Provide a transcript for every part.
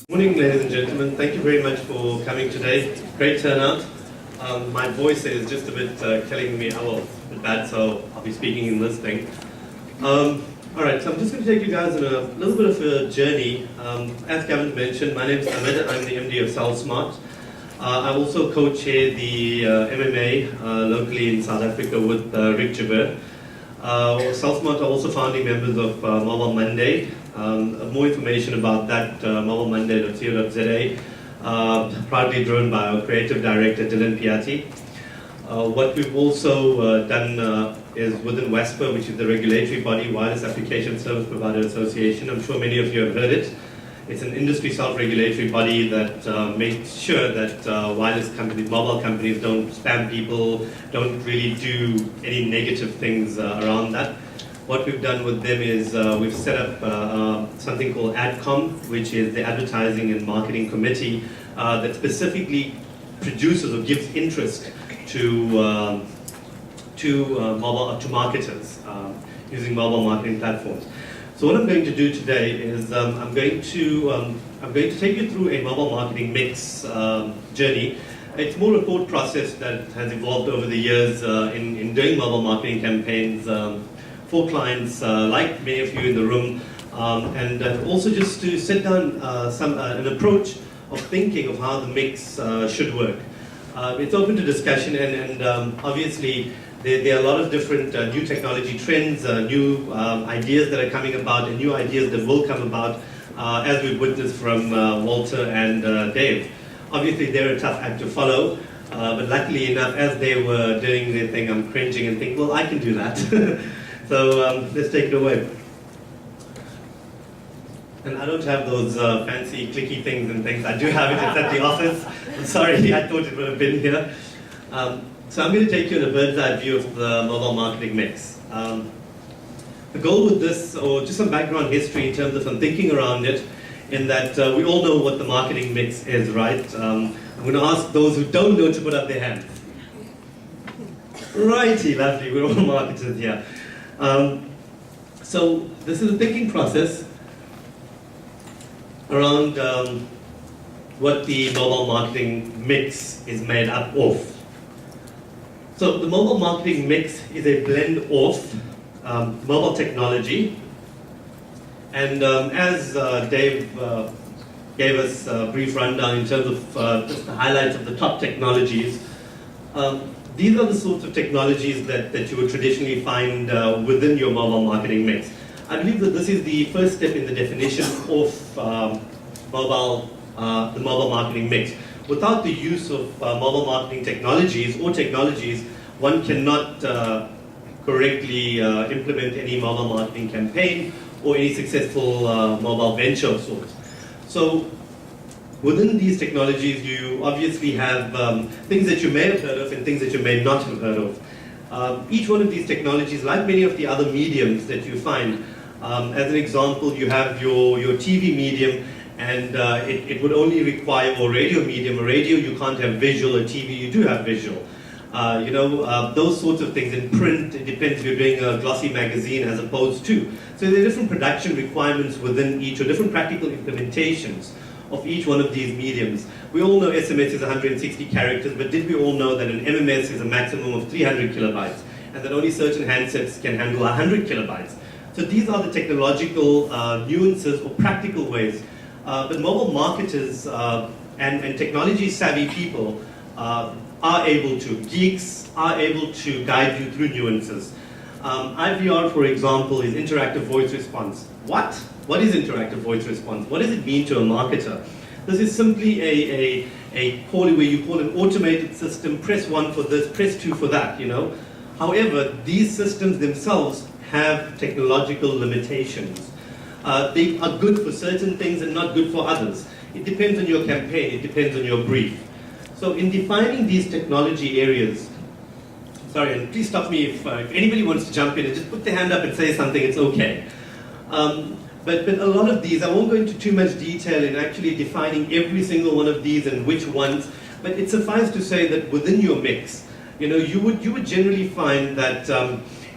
Morning, ladies and gentlemen. Thank you very much for coming today. Great turnout. My voice is just a bit killing me. Oh, well, a bit bad, so I'll be speaking in this thing. All right, so I'm just going to take you guys on a little bit of a journey. As Kevin mentioned, my name is Ahmed. I'm the MD of CellSmart. I also co-chair the MMA locally in South Africa with Rick Jabir. CellSmart are also founding members of Mobile Monday. More information about that, mobilemonday.co.za, proudly driven by our creative director, Dylan Piatti. What we've also done is within WASPA, which is the regulatory body, Wireless Application Service Provider Association. I'm sure many of you have heard it. It's an industry self-regulatory body that makes sure that wireless companies, mobile companies don't spam people, don't really do any negative things around that. What we've done with them is we've set up something called AdCom, which is the Advertising and Marketing Committee that specifically produces or gives interest to marketers using mobile marketing platforms. So what I'm going to do today is I'm going to take you through a mobile marketing mix journey. It's more a thought process that has evolved over the years in doing mobile marketing campaigns for clients like many of you in the room, and also just to set down an approach of thinking of how the mix should work. It's open to discussion, and obviously there are a lot of different new technology trends, new ideas that are coming about, and new ideas that will come about, as we've witnessed from Walter and Dave. Obviously, they're a tough act to follow, but luckily enough, as they were doing their thing, I'm cringing and think, well, I can do that. So let's take it away. And I don't have those fancy clicky things and things. I do have it, it's at the office. I'm sorry, I thought it would have been here. So I'm going to take you in a bird's eye view of the mobile marketing mix. The goal with this, or just some background history in terms of some thinking around it, in that we all know what the marketing mix is, right? I'm going to ask those who don't know to put up their hands. Righty, lovely, we're all marketers here. So this is a thinking process around what the mobile marketing mix is made up of. So the mobile marketing mix is a blend of mobile technology, and as Dave gave us a brief rundown in terms of just the highlights of the top technologies, these are the sorts of technologies that you would traditionally find within your mobile marketing mix. I believe that this is the first step in the definition of the mobile marketing mix. Without the use of mobile marketing technologies, one cannot correctly implement any mobile marketing campaign or any successful mobile venture of sorts. So within these technologies, you obviously have things that you may have heard of and things that you may not have heard of. Each one of these technologies, like many of the other mediums that you find, as an example, you have your TV medium, and it would only require, or radio medium. A radio, you can't have visual. A TV, you do have visual. Those sorts of things. In print, it depends if you're doing a glossy magazine as opposed to. So there are different production requirements within each, or different practical implementations of each one of these mediums. We all know SMS is 160 characters, but did we all know that an MMS is a maximum of 300 kilobytes, and that only certain handsets can handle 100 kilobytes? So these are the technological nuances or practical ways. But mobile marketers and technology-savvy people are able to, geeks are able to guide you through nuances. IVR, for example, is interactive voice response. What? What is interactive voice response? What does it mean to a marketer? This is simply a call where you call an automated system, press 1 for this, press 2 for that, you know. However, these systems themselves have technological limitations. They are good for certain things and not good for others. It depends on your campaign, it depends on your brief. So in defining these technology areas, sorry, and please stop me if anybody wants to jump in and just put their hand up and say something, it's okay. But a lot of these, I won't go into too much detail in actually defining every single one of these and which ones, but it suffices to say that within your mix, you would generally find that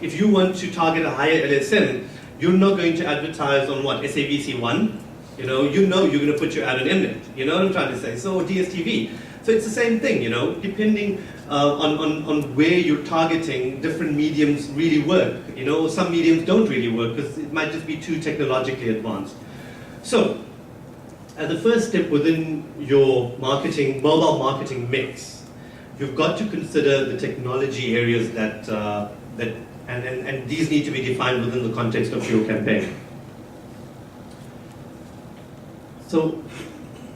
if you want to target a higher LSM, you're not going to advertise on what, SABC1. You're going to put your ad on Mnet. You know what I'm trying to say? So DSTV. So it's the same thing. Depending on where you're targeting, different mediums really work. Some mediums don't really work because it might just be too technologically advanced. So, as the first step within your mobile marketing mix, you've got to consider the technology areas and these need to be defined within the context of your campaign. So,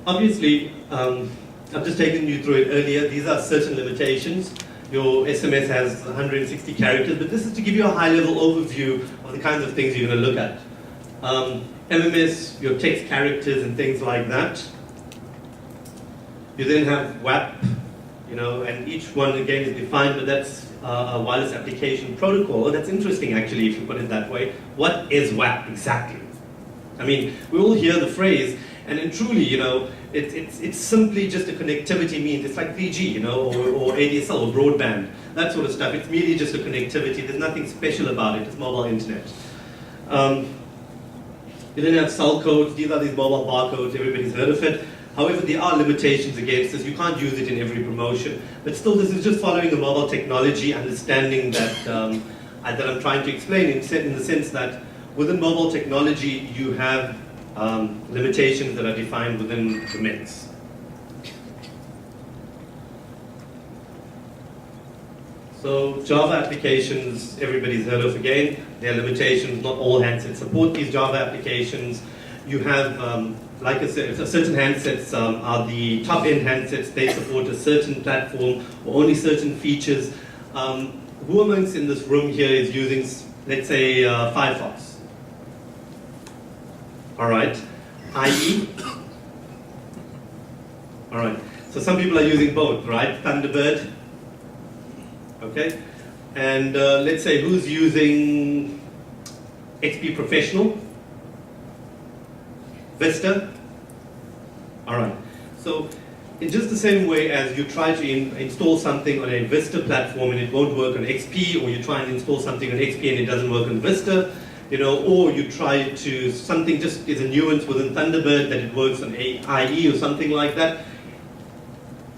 obviously, I've just taken you through it earlier. These are certain limitations. Your SMS has 160 characters, but this is to give you a high-level overview of the kinds of things you're going to look at. MMS, your text characters and things like that. You then have WAP, and each one again is defined, but that's a wireless application protocol. Oh, that's interesting actually if you put it that way. What is WAP exactly? I mean, we all hear the phrase, and then truly, it's simply just a connectivity means. It's like 3G, or ADSL or broadband, that sort of stuff. It's merely just a connectivity. There's nothing special about it. It's mobile internet. You then have cell codes. These are these mobile barcodes. Everybody's heard of it. However, there are limitations against this. You can't use it in every promotion. But still, this is just following the mobile technology understanding that I'm trying to explain in the sense that within mobile technology, you have limitations that are defined within the mix. So Java applications, everybody's heard of again. There are limitations. Not all handsets support these Java applications. You have, like I said, certain handsets are the top-end handsets. They support a certain platform or only certain features. Who amongst in this room here is using, let's say, Firefox? All right. IE? All right. So some people are using both, right? Thunderbird. Okay. And let's say who's using XP Professional? Vista? All right. So in just the same way as you try to install something on a Vista platform and it won't work on XP, or you try and install something on XP and it doesn't work on Vista, or you try to, something just is a nuance within Thunderbird that it works on IE or something like that.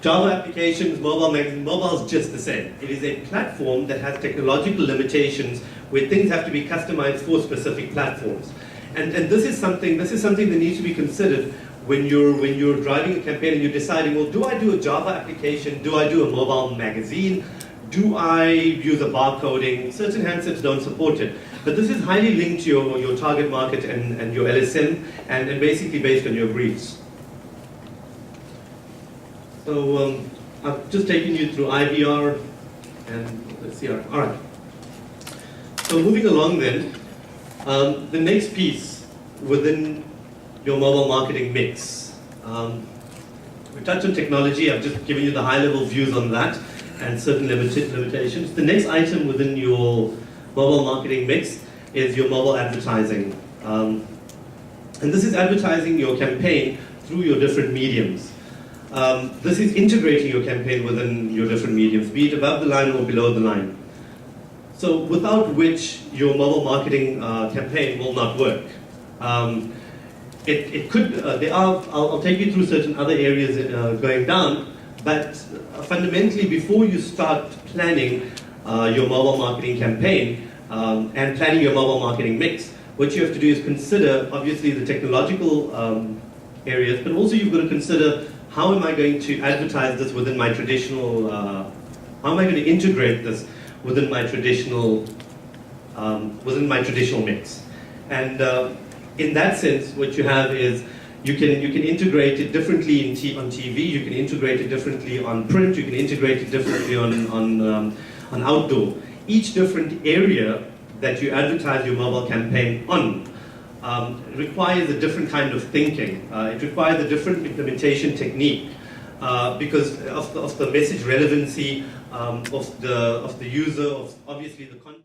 Java applications, mobile is just the same. It is a platform that has technological limitations where things have to be customized for specific platforms. And this is something that needs to be considered when you're driving a campaign and you're deciding, well, do I do a Java application? Do I do a mobile magazine? Do I use a barcoding? Certain handsets don't support it. But this is highly linked to your target market and your LSM and basically based on your briefs. So I've just taken you through IVR and let's see. All right. So moving along then, the next piece within your mobile marketing mix. We touched on technology. I've just given you the high-level views on that and certain limitations. The next item within your mobile marketing mix is your mobile advertising. And this is advertising your campaign through your different mediums. This is integrating your campaign within your different mediums, be it above the line or below the line. So without which your mobile marketing campaign will not work. It could, I'll take you through certain other areas going down, but fundamentally before you start planning your mobile marketing campaign and planning your mobile marketing mix, what you have to do is consider obviously the technological areas, but also you've got to consider how am I going to advertise this within my traditional, how am I going to integrate this within my traditional mix. And in that sense, what you have is you can integrate it differently on TV. You can integrate it differently on print. You can integrate it differently on outdoor. Each different area that you advertise your mobile campaign on requires a different kind of thinking. It requires a different implementation technique because of the message relevancy of the user, of obviously the content.